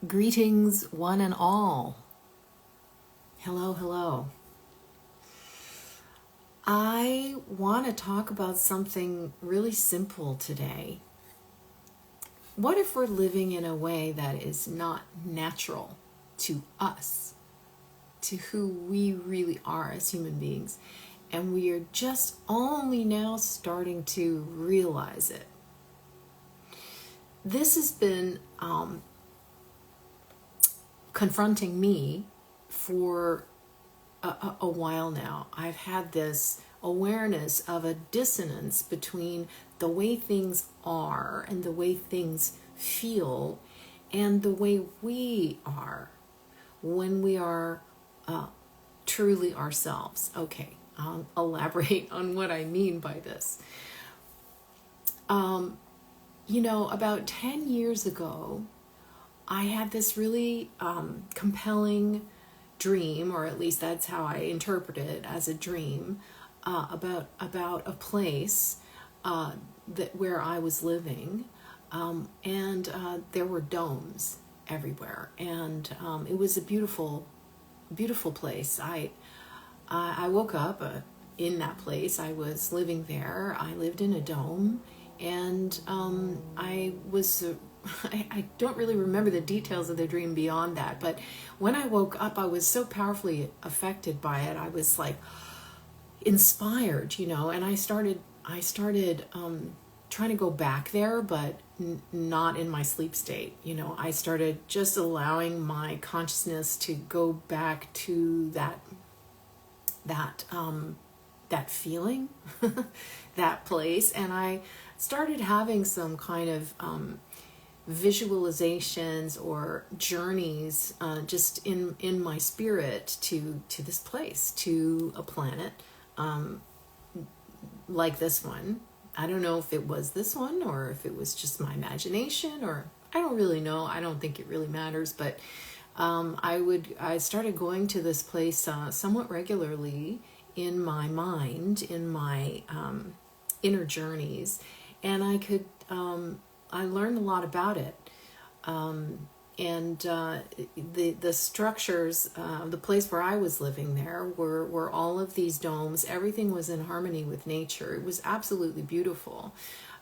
Greetings, one and all. Hello, hello. I want to talk about something really simple today. What if we're living in a way that is not natural to us, to who we really are as human beings, and we are just only now starting to realize it? This has been confronting me for a while now. I've had this awareness of a dissonance between the way things are and the way things feel and the way we are when we are truly ourselves. Okay, I'll elaborate on what I mean by this. About 10 years ago, I had this really compelling dream, or at least that's how I interpret it as a dream, about a place where I was living, and there were domes everywhere, and it was a beautiful, beautiful place. I woke up in that place. I was living there. I lived in a dome, and I was. I don't really remember the details of the dream beyond that, but when I woke up, I was so powerfully affected by it. I was like inspired, and I started trying to go back there, but not in my sleep state. I started just allowing my consciousness to go back to that feeling, that place, and I started having some kind of visualizations or journeys just in my spirit to this place, to a planet like this one. I don't know if it was this one or if it was just my imagination, or I don't really know. I don't think it really matters, but I started going to this place somewhat regularly in my mind, in my inner journeys, and I learned a lot about it. And the structures, the place where I was living there were all of these domes. Everything was in harmony with nature. It was absolutely beautiful.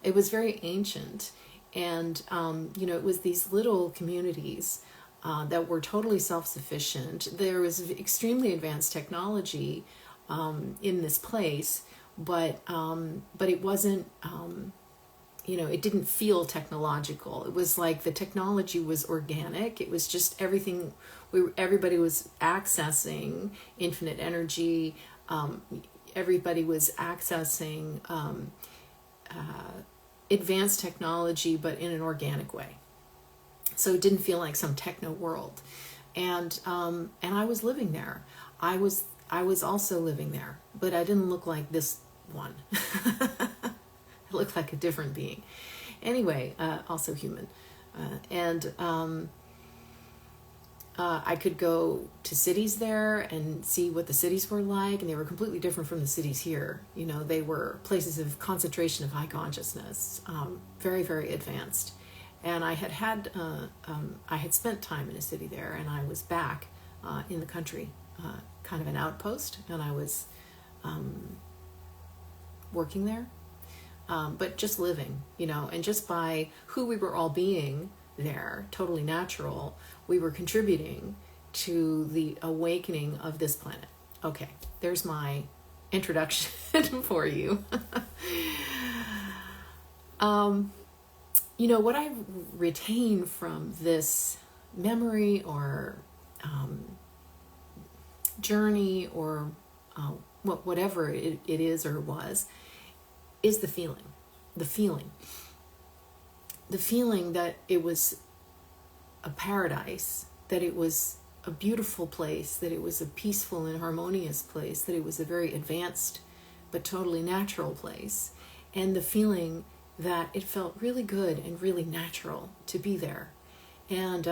It was very ancient. And, it was these little communities that were totally self-sufficient. There was extremely advanced technology in this place, but it wasn't... it didn't feel technological. It was like the technology was organic. It was just everything. Everybody was accessing infinite energy. Everybody was accessing advanced technology, but in an organic way. So it didn't feel like some techno world. And I was living there. I was also living there, but I didn't look like this one. Looked like a different being. Anyway, also human. I could go to cities there and see what the cities were like, and they were completely different from the cities here. They were places of concentration of high consciousness, very, very advanced. And I had spent time in a city there, and I was back in the country, kind of an outpost, and I was working there. But just living, and just by who we were all being there, totally natural, we were contributing to the awakening of this planet. Okay, there's my introduction for you. What I retain from this memory or journey or whatever it is or was, is the feeling that it was a paradise, that it was a beautiful place, that it was a peaceful and harmonious place, that it was a very advanced but totally natural place, and the feeling that it felt really good and really natural to be there. And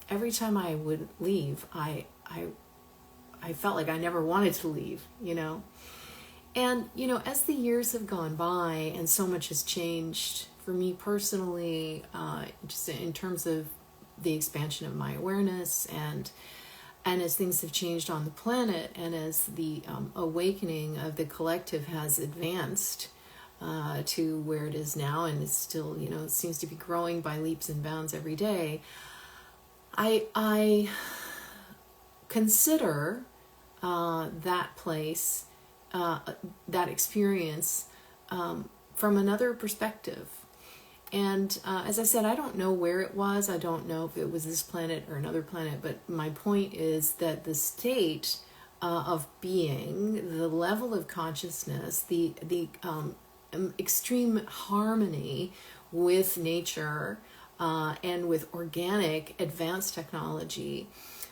every time I would leave, I felt like I never wanted to leave, And, as the years have gone by and so much has changed for me personally, just in terms of the expansion of my awareness, and as things have changed on the planet, and as the awakening of the collective has advanced to where it is now, and it's still, it seems to be growing by leaps and bounds every day, I consider that place, that experience, from another perspective. And as I said, I don't know where it was. I don't know if it was this planet or another planet. But my point is that the state of being, the level of consciousness, the extreme harmony with nature and with organic advanced technology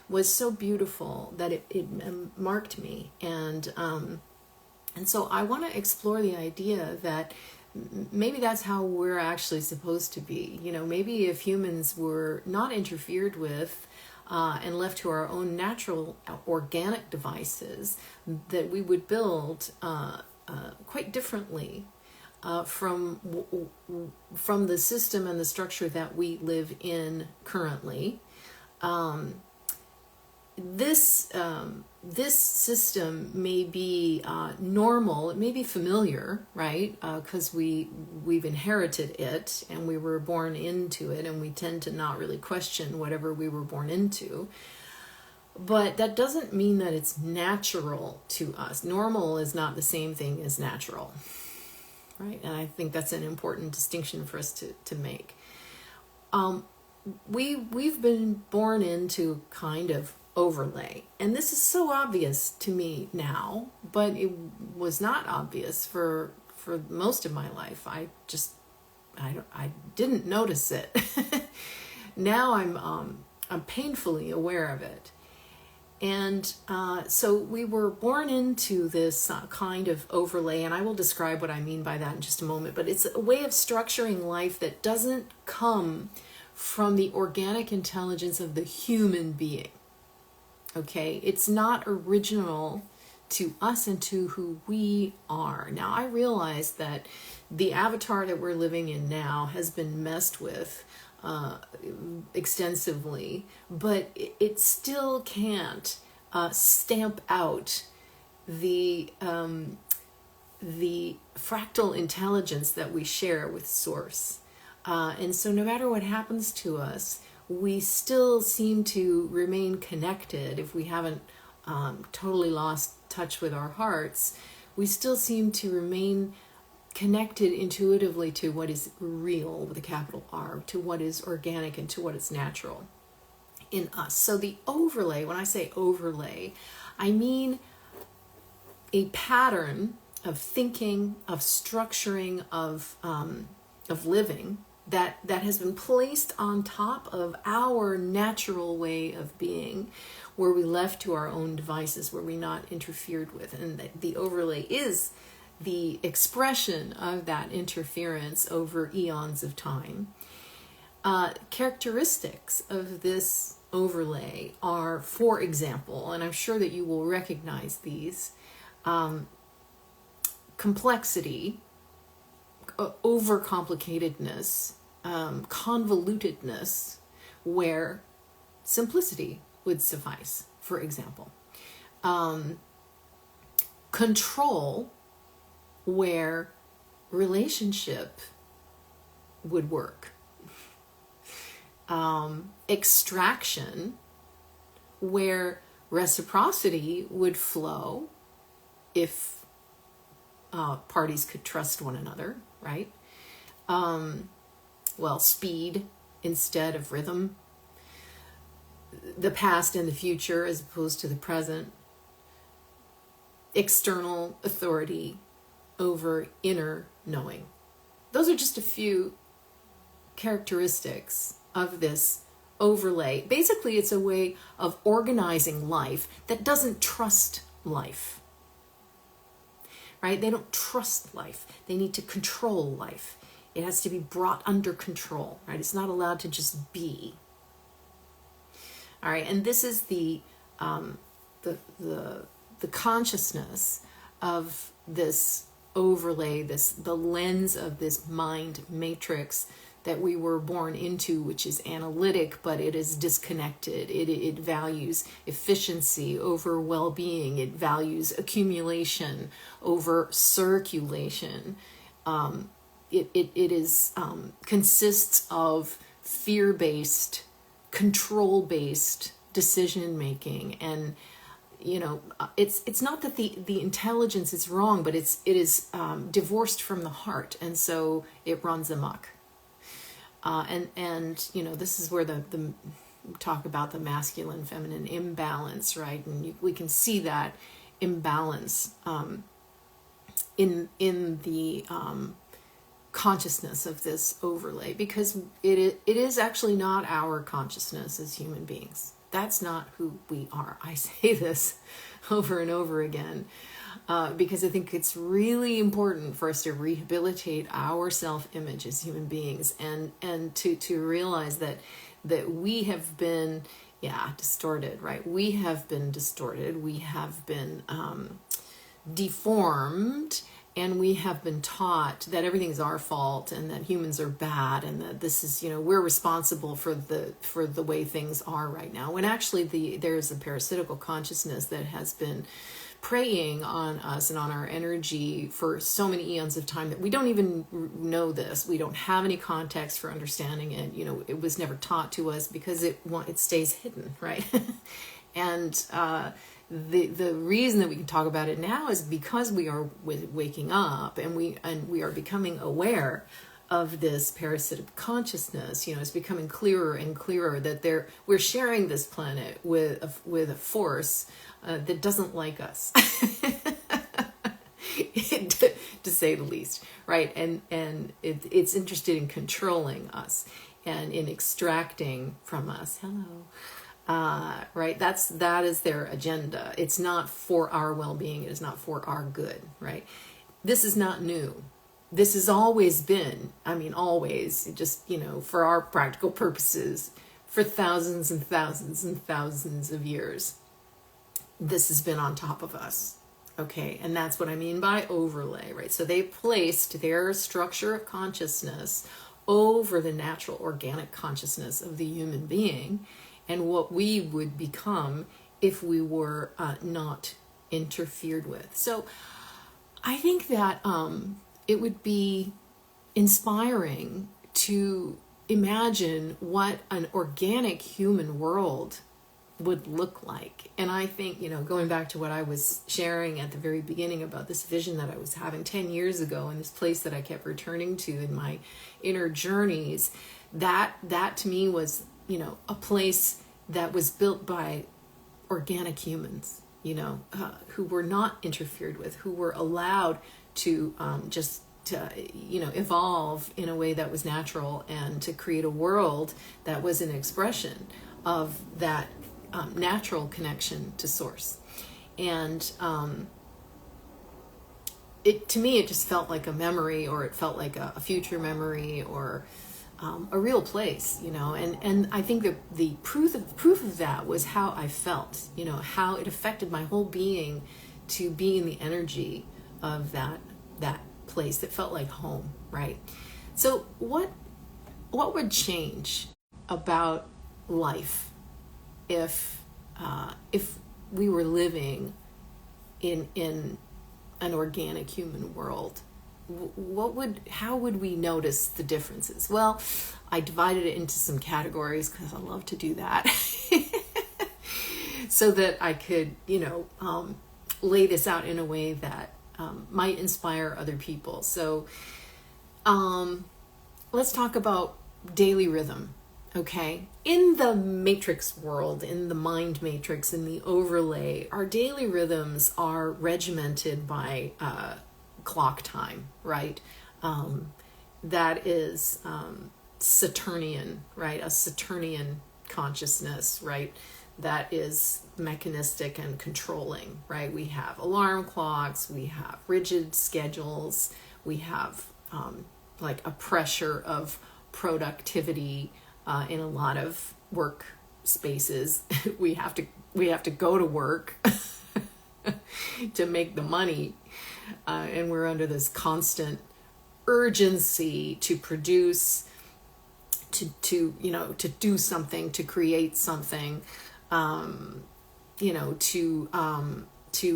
was so beautiful that it marked me. And so I want to explore the idea that maybe that's how we're actually supposed to be. Maybe if humans were not interfered with and left to our own natural organic devices, that we would build quite differently from the system and the structure that we live in currently. This system may be normal, it may be familiar, right? Because we've inherited it and we were born into it, and we tend to not really question whatever we were born into. But that doesn't mean that it's natural to us. Normal is not the same thing as natural, right? And I think that's an important distinction for us to make. We've been born into kind of overlay, and this is so obvious to me now, but it was not obvious for most of my life. I didn't notice it. Now I'm painfully aware of it. And so we were born into this kind of overlay, and I will describe what I mean by that in just a moment, but it's a way of structuring life that doesn't come from the organic intelligence of the human being. Okay, it's not original to us and to who we are. Now, I realize that the avatar that we're living in now has been messed with extensively, but it still can't stamp out the fractal intelligence that we share with Source. And so no matter what happens to us, we still seem to remain connected. If we haven't totally lost touch with our hearts, we still seem to remain connected intuitively to what is real with a capital R, to what is organic and to what is natural in us. So the overlay, when I say overlay, I mean a pattern of thinking, of structuring, of living that has been placed on top of our natural way of being, where we left to our own devices, where we're not interfered with. And the overlay is the expression of that interference over eons of time. Characteristics of this overlay are, for example, and I'm sure that you will recognize these, complexity, overcomplicatedness, convolutedness, where simplicity would suffice, for example. Control, where relationship would work. Extraction, where reciprocity would flow if parties could trust one another, right? Speed instead of rhythm. The past and the future as opposed to the present. External authority over inner knowing. Those are just a few characteristics of this overlay. Basically, it's a way of organizing life that doesn't trust life. Right? They don't trust life. They need to control life. It has to be brought under control, right? It's not allowed to just be. All right, and this is the consciousness of this overlay, the lens of this mind matrix that we were born into, which is analytic, but it is disconnected. It values efficiency over well-being. It values accumulation over circulation. It consists of fear-based, control-based decision making. And it's not that the intelligence is wrong, but it is divorced from the heart, and so it runs amok. And this is where the talk about the masculine feminine imbalance, right? And we can see that imbalance in the consciousness of this overlay, because it is actually not our consciousness as human beings. That's not who we are. I say this over and over again because I think it's really important for us to rehabilitate our self-image as human beings, and to realize that we have been distorted, right? We have been distorted. We have been deformed. And we have been taught that everything's our fault, and that humans are bad, and that this is, we're responsible for the way things are right now. When actually there is a parasitical consciousness that has been preying on us and on our energy for so many eons of time that we don't even know this. We don't have any context for understanding it. It was never taught to us because it stays hidden, right? And the reason that we can talk about it now is because we are waking up, and we are becoming aware of this parasitic consciousness. It's becoming clearer and clearer that we're sharing this planet with a force that doesn't like us, to say the least, right? And it's interested in controlling us and in extracting from us. Hello. Right? That is their agenda. It's not for our well-being. It is not for our good, right? This is not new. This has always been, always, just, for our practical purposes, for thousands and thousands and thousands of years. This has been on top of us, okay? And that's what I mean by overlay, right? So they placed their structure of consciousness over the natural organic consciousness of the human being, and what we would become if we were not interfered with. So I think that it would be inspiring to imagine what an organic human world would look like. And I think, going back to what I was sharing at the very beginning about this vision that I was having 10 years ago, in this place that I kept returning to in my inner journeys, that to me was, a place that was built by organic humans, who were not interfered with, who were allowed to evolve in a way that was natural, and to create a world that was an expression of that natural connection to source. And to me, it just felt like a memory, or it felt like a future memory, or a real place, and I think that the proof of that was how I felt, how it affected my whole being to be in the energy of that place that felt like home, right? So what would change about life if we were living in an organic human world? How would we notice the differences? Well, I divided it into some categories because I love to do that, so that I could, lay this out in a way that might inspire other people. So let's talk about daily rhythm, okay? In the matrix world, in the mind matrix, in the overlay, our daily rhythms are regimented by clock time, right? That is Saturnian, right? A Saturnian consciousness, right? That is mechanistic and controlling, right? We have alarm clocks, we have rigid schedules, we have like a pressure of productivity in a lot of work spaces. we have to go to work to make the money, and we're under this constant urgency to produce to do something, to create something, to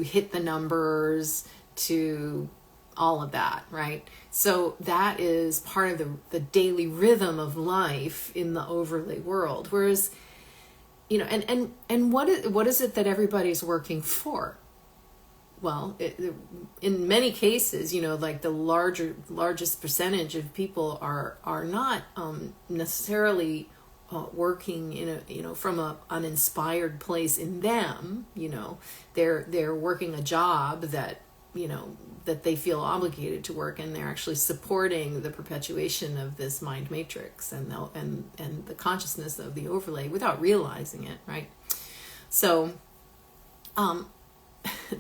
hit the numbers, to all of that, right? So that is part of the daily rhythm of life in the overlay world. Whereas, and what is it that everybody's working for? Well, in many cases, like the largest percentage of people are not necessarily working in from an inspired place in them. They're working a job that that they feel obligated to work, and they're actually supporting the perpetuation of this mind matrix and the consciousness of the overlay without realizing it, right? So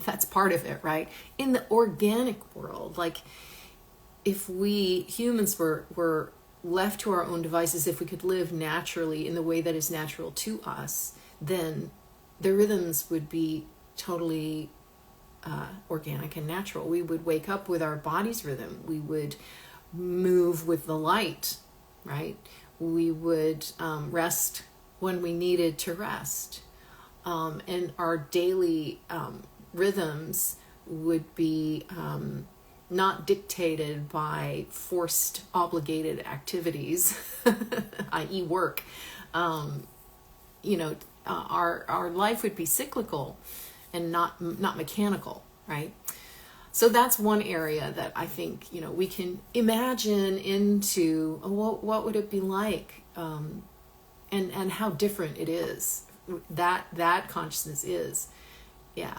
that's part of it, right? In the organic world, like if we humans were left to our own devices, if we could live naturally in the way that is natural to us, then the rhythms would be totally organic and natural. We would wake up with our body's rhythm. We would move with the light, right? We would rest when we needed to rest. And our daily rhythms would be not dictated by forced, obligated activities, i.e. work. Our life would be cyclical and not mechanical, right? So that's one area that I think, we can imagine into what would it be like, and how different it is. That consciousness is,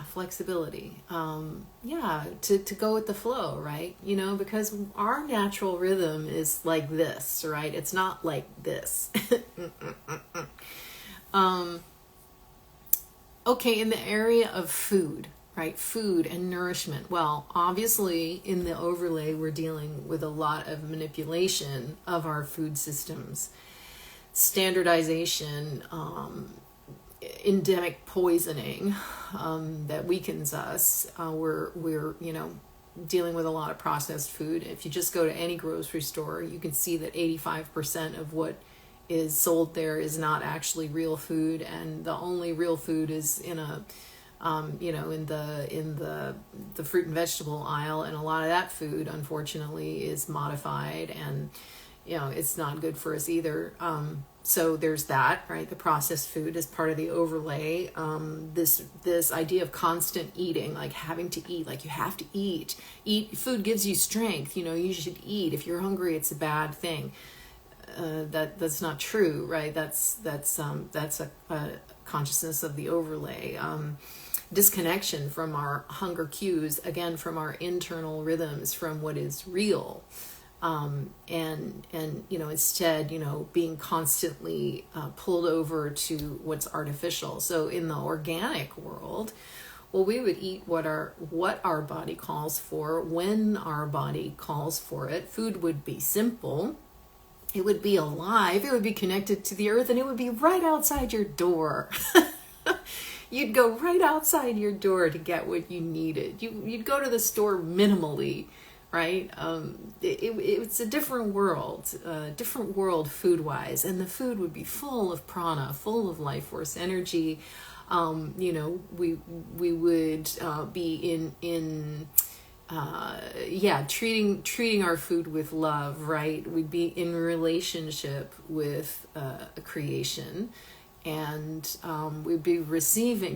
flexibility. To go with the flow, right? Because our natural rhythm is like this, right? It's not like this. Okay, in the area of food, right? Food and nourishment. Well, obviously in the overlay, we're dealing with a lot of manipulation of our food systems, standardization, endemic poisoning that weakens us. We're dealing with a lot of processed food. If you just go to any grocery store, you can see that 85% of what is sold there is not actually real food, and the only real food is in a in the fruit and vegetable aisle, and a lot of that food unfortunately is modified, and it's not good for us either. So there's that, right? The processed food is part of the overlay. This idea of constant eating, like having to eat, like you have to eat. Food gives you strength. You should eat. If you're hungry, it's a bad thing. That's not true, right? That's a consciousness of the overlay. Disconnection from our hunger cues, again, from our internal rhythms, from what is real. And instead, being constantly pulled over to what's artificial. So in the organic world, well, we would eat what our body calls for, when our body calls for it. Food would be simple. It would be alive. It would be connected to the earth, and it would be right outside your door. You'd go right outside your door to get what you needed. You'd go to the store minimally, right? It's a different world food-wise, and the food would be full of prana, full of life force energy. We would be treating our food with love, right? We'd be in relationship with a creation, and we'd be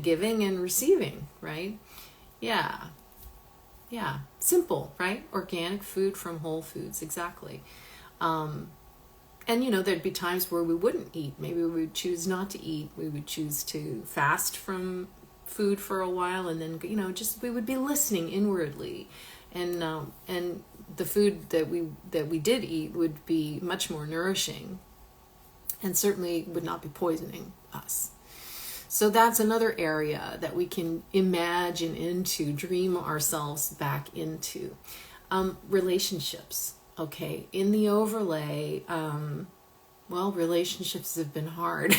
giving and receiving, right? Simple, right? Organic food from Whole Foods, exactly. And there'd be times where we wouldn't eat. Maybe we would choose not to eat. We would choose to fast from food for a while, and then we would be listening inwardly, and the food that we did eat would be much more nourishing, and certainly would not be poisoning us. So that's another area that we can imagine into, dream ourselves back into. Relationships, okay, in the overlay. Relationships have been hard,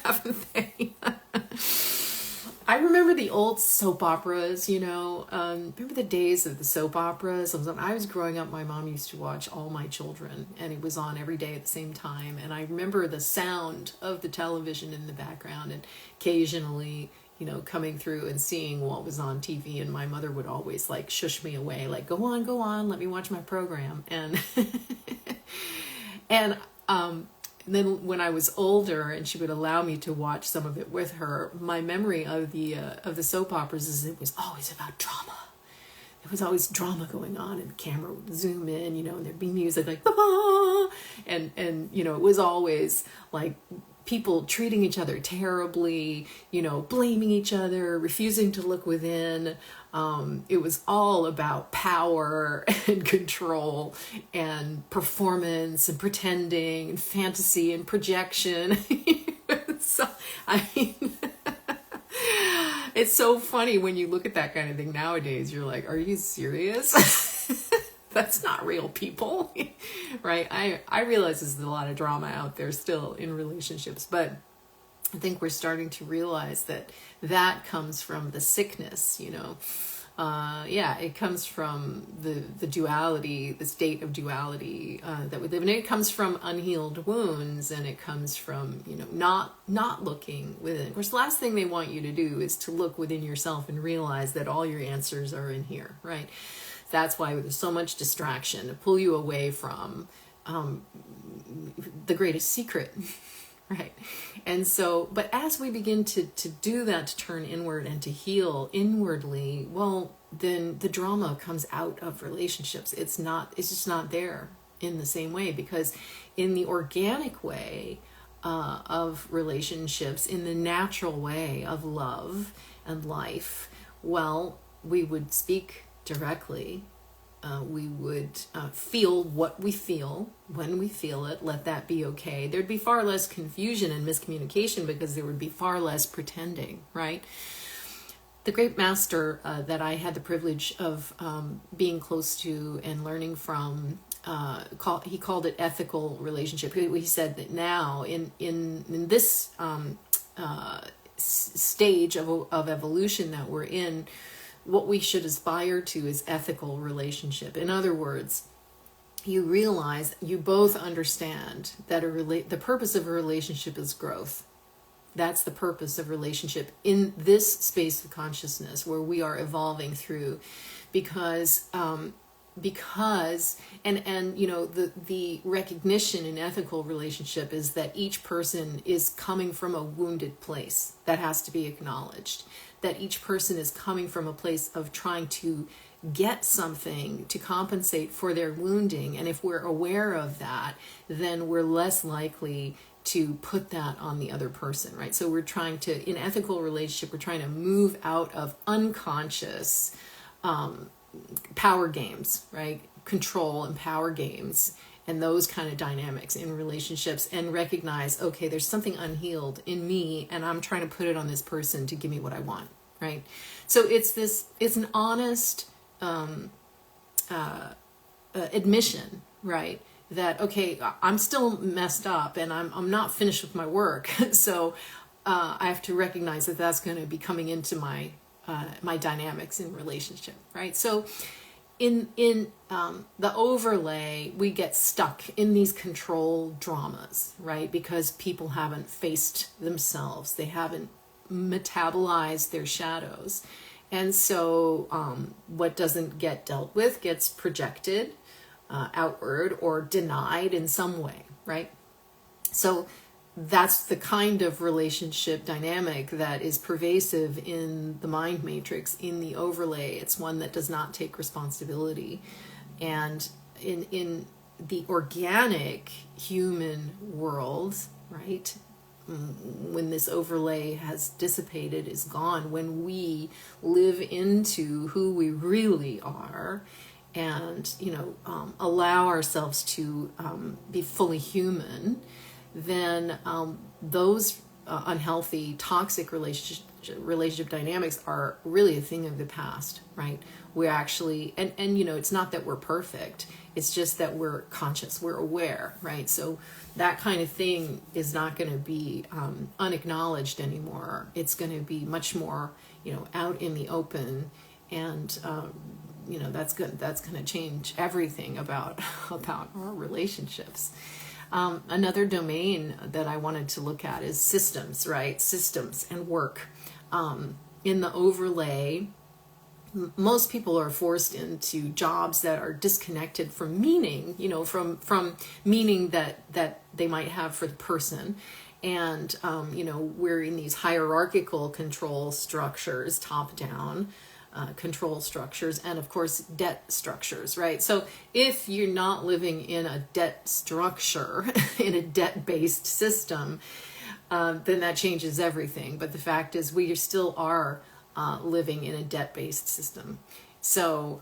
haven't they? I remember the old soap operas, remember the days of the soap operas. When I was growing up, my mom used to watch All My Children, and it was on every day at the same time. And I remember the sound of the television in the background, and occasionally, coming through and seeing what was on TV. And my mother would always like shush me away, like, go on, let me watch my program. And, and, then when I was older and she would allow me to watch some of it with her, my memory of the soap operas is it was always about drama. There was always drama going on, and the camera would zoom in, and there'd be music like, bah! and it was always like people treating each other terribly, blaming each other, refusing to look within. It was all about power and control and performance and pretending and fantasy and projection. So, I mean, it's so funny when you look at that kind of thing nowadays. You're like, are you serious? That's not real people, right? I realize there's a lot of drama out there still in relationships, but I think we're starting to realize that comes from the sickness, it comes from the duality, the state of duality that we live in. It comes from unhealed wounds, and it comes from, not looking within. Of course, the last thing they want you to do is to look within yourself and realize that all your answers are in here, right? That's why there's so much distraction to pull you away from the greatest secret, right? And so, but as we begin to do that, to turn inward and to heal inwardly, well, then the drama comes out of relationships. It's just not there in the same way, because in the organic way of relationships, in the natural way of love and life, well, we would speak directly. We would feel what we feel when we feel it. Let that be okay. There'd be far less confusion and miscommunication, because there would be far less pretending, right? The great master that I had the privilege of being close to and learning from, he called it ethical relationship. He said that now in this stage of evolution that we're in, what we should aspire to is ethical relationship. In other words, you realize, you both understand that the purpose of a relationship is growth. That's the purpose of relationship in this space of consciousness where we are evolving through, because the recognition in ethical relationship is that each person is coming from a wounded place that has to be acknowledged, that each person is coming from a place of trying to get something to compensate for their wounding. And if we're aware of that, then we're less likely to put that on the other person, right? So we're trying to, in ethical relationship, we're trying to move out of unconscious power games, right? Control and power games and those kind of dynamics in relationships, and recognize, okay, there's something unhealed in me and I'm trying to put it on this person to give me what I want, right? So it's an honest admission, right? That, okay, I'm still messed up and I'm not finished with my work. So I have to recognize that that's going to be coming into my dynamics in relationship, right? So in the overlay, we get stuck in these control dramas, right? Because people haven't faced themselves. They haven't metabolized their shadows. And so what doesn't get dealt with gets projected outward or denied in some way, right? So that's the kind of relationship dynamic that is pervasive in the mind matrix, in the overlay. It's one that does not take responsibility. And in the organic human world, right, when this overlay has dissipated, is gone, when we live into who we really are and, allow ourselves to be fully human, then those unhealthy, toxic relationship dynamics are really a thing of the past, right? We actually, and you know, it's not that we're perfect. It's just that we're conscious, we're aware, right? So that kind of thing is not going to be unacknowledged anymore. It's going to be much more, you know, out in the open, and you know, that's good. That's going to change everything about our relationships. Another domain that I wanted to look at is systems, right? Systems and work. In the overlay, most people are forced into jobs that are disconnected from meaning, you know, from meaning that they might have for the person. And, you know, we're in these hierarchical control structures, top down control structures, and of course, debt structures, right? So if you're not living in a debt structure, in a debt-based system, then that changes everything. But the fact is, we still are living in a debt-based system. So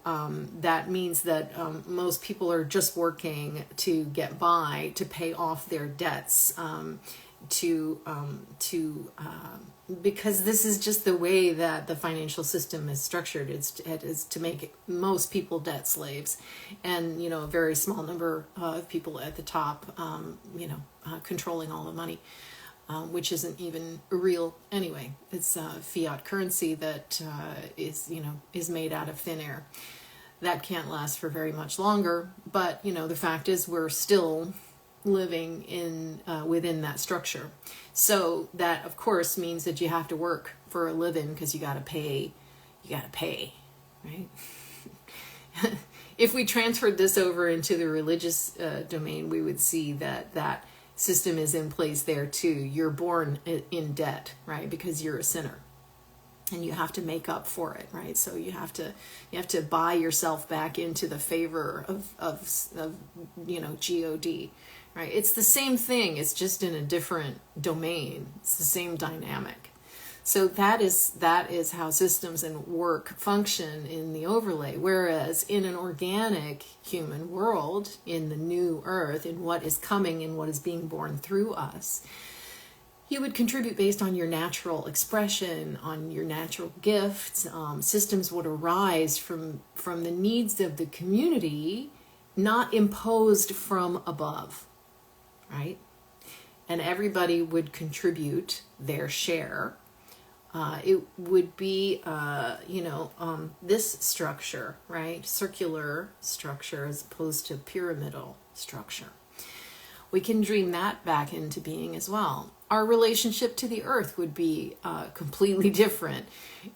that means that most people are just working to get by, to pay off their debts, because this is just the way that the financial system is structured. It is to make most people debt slaves, and you know, a very small number of people at the top, you know, controlling all the money. Which isn't even real anyway. It's fiat currency that is made out of thin air. That can't last for very much longer. But you know, the fact is, we're still living in within that structure. So that, of course, means that you have to work for a living because you got to pay. You got to pay, right? If we transferred this over into the religious domain, we would see that system is in place there too. You're born in debt, right? Because you're a sinner, and you have to make up for it, right? So you have to buy yourself back into the favor of you know, God, right? It's the same thing. It's just in a different domain. It's the same dynamic. So that is how systems and work function in the overlay. Whereas in an organic human world, in the new earth, in what is coming and what is being born through us, you would contribute based on your natural expression, on your natural gifts. Systems would arise from the needs of the community, not imposed from above, right? And everybody would contribute their share. It would be, this structure, right? Circular structure as opposed to pyramidal structure. We can dream that back into being as well. Our relationship to the earth would be completely different.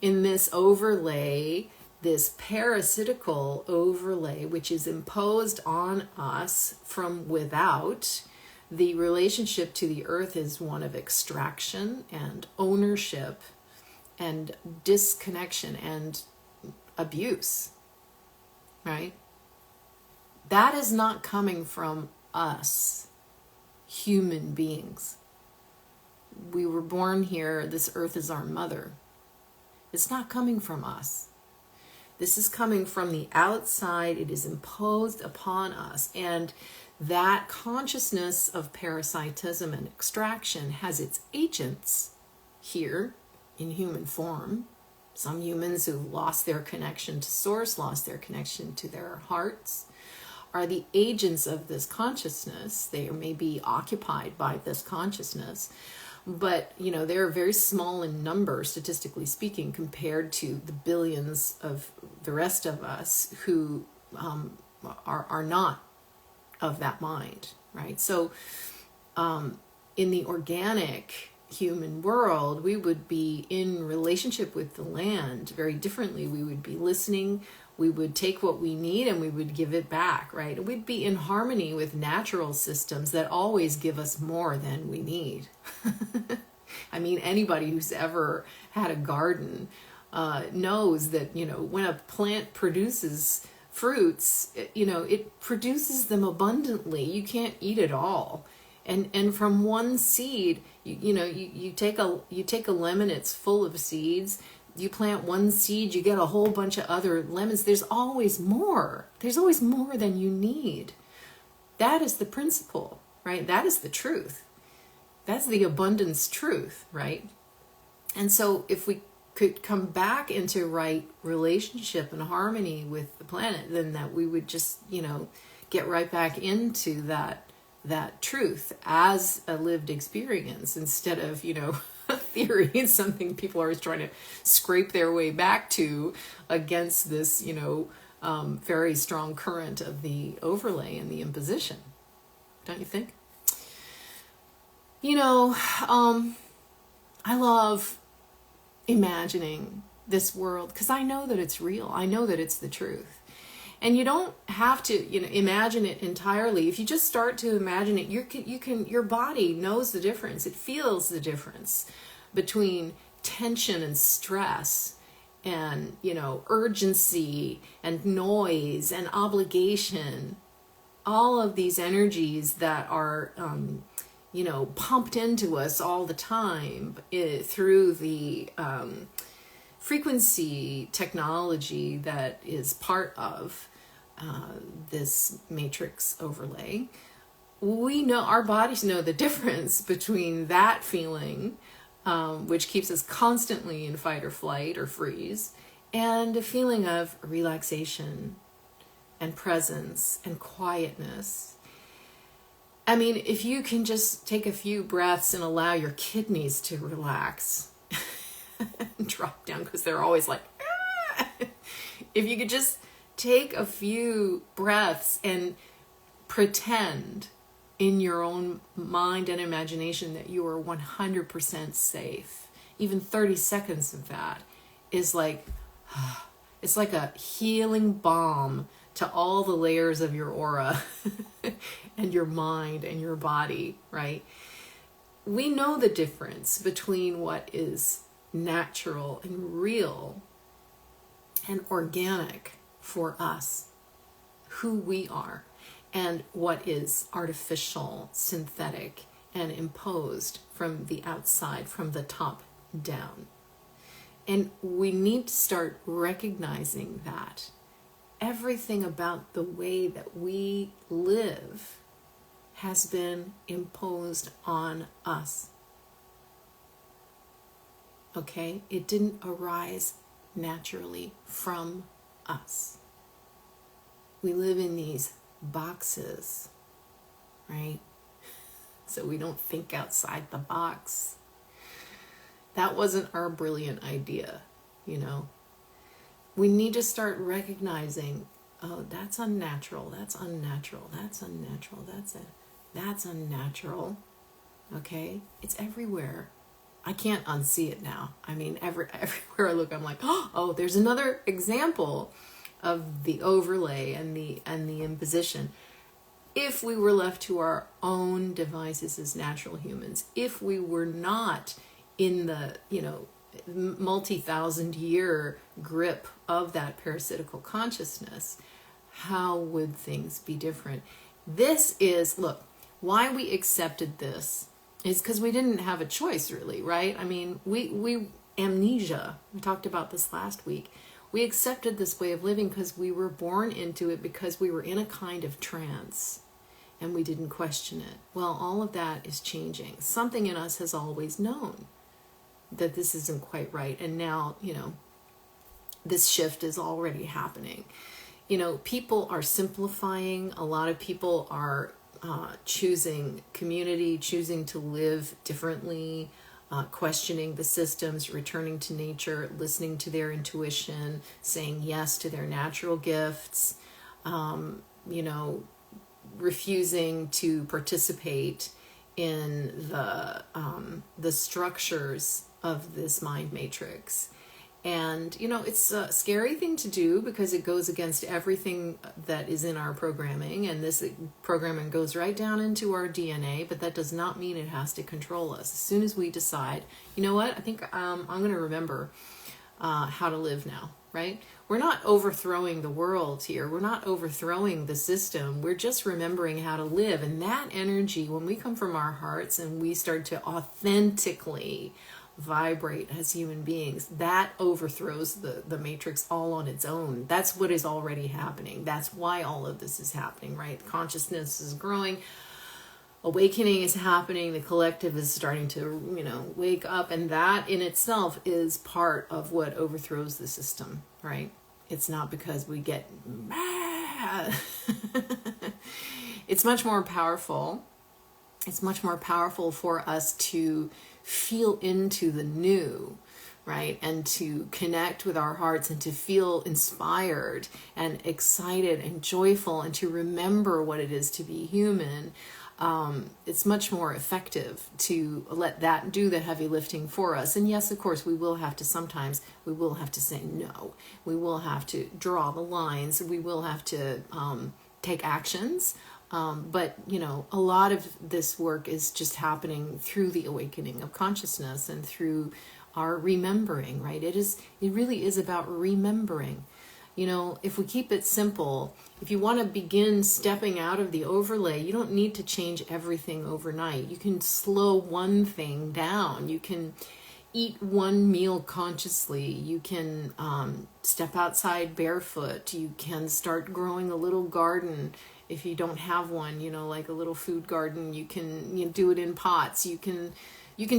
In this overlay, this parasitical overlay, which is imposed on us from without, the relationship to the earth is one of extraction and ownership and disconnection and abuse, right? That is not coming from us, human beings. We were born here. This earth is our mother. It's not coming from us. This is coming from the outside. It is imposed upon us. And that consciousness of parasitism and extraction has its agents here in human form. Some humans who lost their connection to source, lost their connection to their hearts, are the agents of this consciousness. They may be occupied by this consciousness, but you know, they're very small in number, statistically speaking, compared to the billions of the rest of us who are not of that mind, right? So in the organic human world, we would be in relationship with the land very differently. We would be listening, we would take what we need and we would give it back, right? We'd be in harmony with natural systems that always give us more than we need. I mean, anybody who's ever had a garden knows that, you know, when a plant produces fruits, it produces them abundantly. You can't eat it all. And from one seed, you take a lemon, it's full of seeds. You plant one seed, you get a whole bunch of other lemons. There's always more. There's always more than you need. That is the principle, right? That is the truth. That's the abundance truth, right? And so if we could come back into right relationship and harmony with the planet, then that we would just, get right back into that truth as a lived experience, instead of, a theory and something people are always trying to scrape their way back to against this, very strong current of the overlay and the imposition. Don't you think? I love imagining this world because I know that it's real. I know that it's the truth. And you don't have to, imagine it entirely. If you just start to imagine it, your body knows the difference. It feels the difference between tension and stress and, urgency and noise and obligation. All of these energies that are, pumped into us all the time through the frequency technology that is part of this matrix overlay. We know, our bodies know the difference between that feeling, which keeps us constantly in fight or flight or freeze, and a feeling of relaxation and presence and quietness. I mean, if you can just take a few breaths and allow your kidneys to relax and drop down, because they're always like, ah! If you could just take a few breaths and pretend in your own mind and imagination that you are 100% safe. Even 30 seconds of that is like, it's like a healing balm to all the layers of your aura and your mind and your body, right? We know the difference between what is natural and real and organic for us, who we are, and what is artificial, synthetic, and imposed from the outside, from the top down. And we need to start recognizing that everything about the way that we live has been imposed on us. Okay? It didn't arise naturally from us. We live in these boxes, right? So we don't think outside the box. That wasn't our brilliant idea, We need to start recognizing, oh, that's unnatural, that's unnatural, that's unnatural, that's unnatural. Okay? It's everywhere. I can't unsee it now. I mean, everywhere I look, I'm like, oh, there's another example of the overlay and the imposition. If we were left to our own devices as natural humans, if we were not in the, multi-thousand year grip of that parasitical consciousness, how would things be different? This is, look, why we accepted this is because we didn't have a choice, really, right? I mean, we amnesia, we talked about this last week. We accepted this way of living because we were born into it, because we were in a kind of trance and we didn't question it. Well, all of that is changing. Something in us has always known that this isn't quite right. And now, this shift is already happening. People are simplifying. A lot of people are choosing community, choosing to live differently, questioning the systems, returning to nature, listening to their intuition, saying yes to their natural gifts, refusing to participate in the structures of this mind matrix. And, it's a scary thing to do because it goes against everything that is in our programming. And this programming goes right down into our DNA, but that does not mean it has to control us. As soon as we decide, you know what, I think I'm going to remember how to live now, right? We're not overthrowing the world here. We're not overthrowing the system. We're just remembering how to live. And that energy, when we come from our hearts and we start to authentically vibrate as human beings, that overthrows the matrix all on its own. That's what is already happening. That's why all of this is happening, right? Consciousness is growing. awakening is happening, the collective is starting to, wake up, and that in itself is part of what overthrows the system, right? It's not because we get mad. It's much more powerful. It's much more powerful for us to feel into the new, right? And to connect with our hearts and to feel inspired and excited and joyful and to remember what it is to be human. It's much more effective to let that do the heavy lifting for us. And yes, of course, we will have to say no. We will have to draw the lines. We will have to take actions. But, a lot of this work is just happening through the awakening of consciousness and through our remembering, right? It really is about remembering. If we keep it simple, if you want to begin stepping out of the overlay, you don't need to change everything overnight. You can slow one thing down. You can eat one meal consciously. You can step outside barefoot. You can start growing a little garden. If you don't have one, like a little food garden, you can do it in pots. You can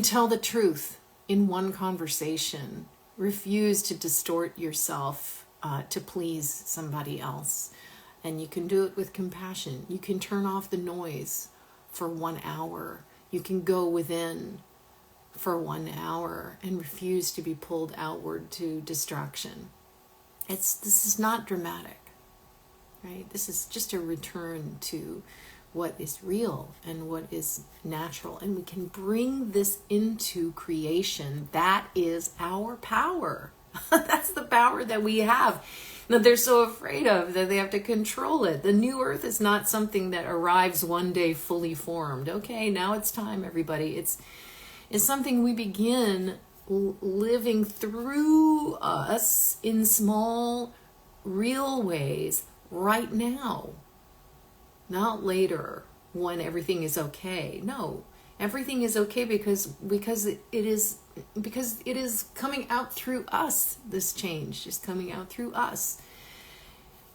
tell the truth in one conversation. Refuse to distort yourself to please somebody else. And you can do it with compassion. You can turn off the noise for 1 hour. You can go within for 1 hour and refuse to be pulled outward to distraction. This is not dramatic, right? This is just a return to what is real and what is natural. And we can bring this into creation. That is our power. That's the power that we have, that they're so afraid of, that they have to control it. The new earth is not something that arrives one day fully formed. Okay, now it's time, everybody. It's something we begin living through us in small, real ways right now. Not later when everything is okay. No, everything is okay because it is coming out through us. This change is coming out through us.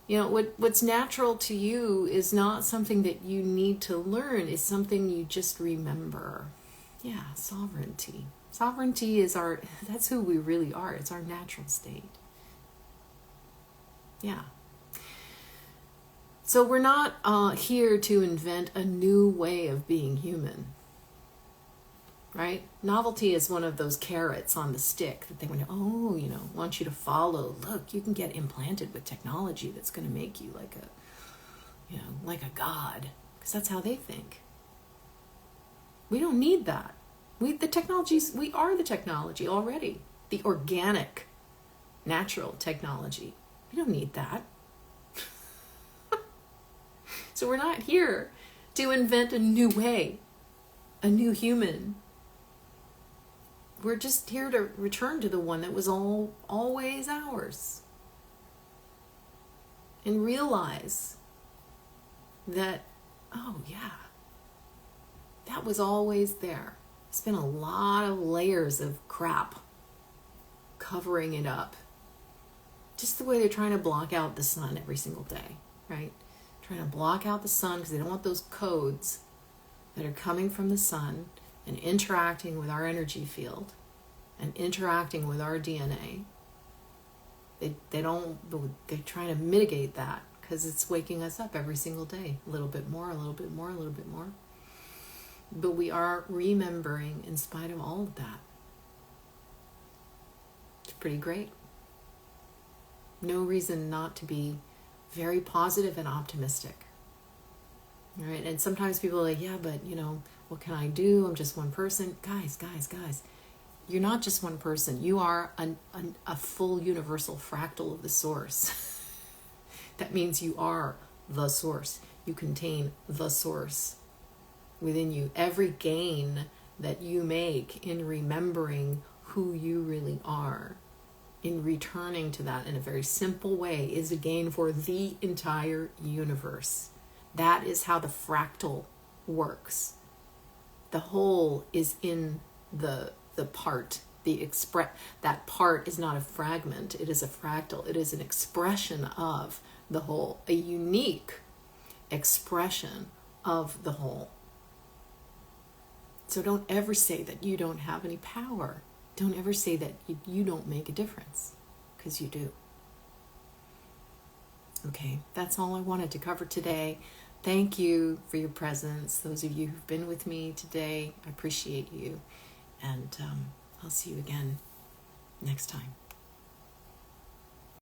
What's natural to you is not something that you need to learn. It's something you just remember. Yeah, sovereignty. Sovereignty that's who we really are. It's our natural state. Yeah. So we're not here to invent a new way of being human. Right? Novelty is one of those carrots on the stick that they want you to follow. Look, you can get implanted with technology that's going to make you like a god, because that's how they think. We don't need that. We are the technology already. The organic, natural technology. We don't need that. So we're not here to invent a new way, a new human. We're just here to return to the one that was always ours. And realize that, oh yeah, that was always there. It's been a lot of layers of crap covering it up. Just the way they're trying to block out the sun every single day, right? Trying to block out the sun because they don't want those codes that are coming from the sun and interacting with our energy field and interacting with our DNA. They're trying to mitigate that because it's waking us up every single day. A little bit more, a little bit more, a little bit more. But we are remembering in spite of all of that. It's pretty great. No reason not to be very positive and optimistic. All right? And sometimes people are like, yeah, but what can I do? I'm just one person. Guys. You're not just one person. You are a full universal fractal of the source. That means you are the source. You contain the source within you. Every gain that you make in remembering who you really are, in returning to that in a very simple way, is a gain for the entire universe. That is how the fractal works. The whole is in the part. That part is not a fragment. It is a fractal. It is an expression of the whole, a unique expression of the whole. So don't ever say that you don't have any power. Don't ever say that you don't make a difference, because you do. Okay, that's all I wanted to cover today. Thank you for your presence. Those of you who've been with me today, I appreciate you. And I'll see you again next time.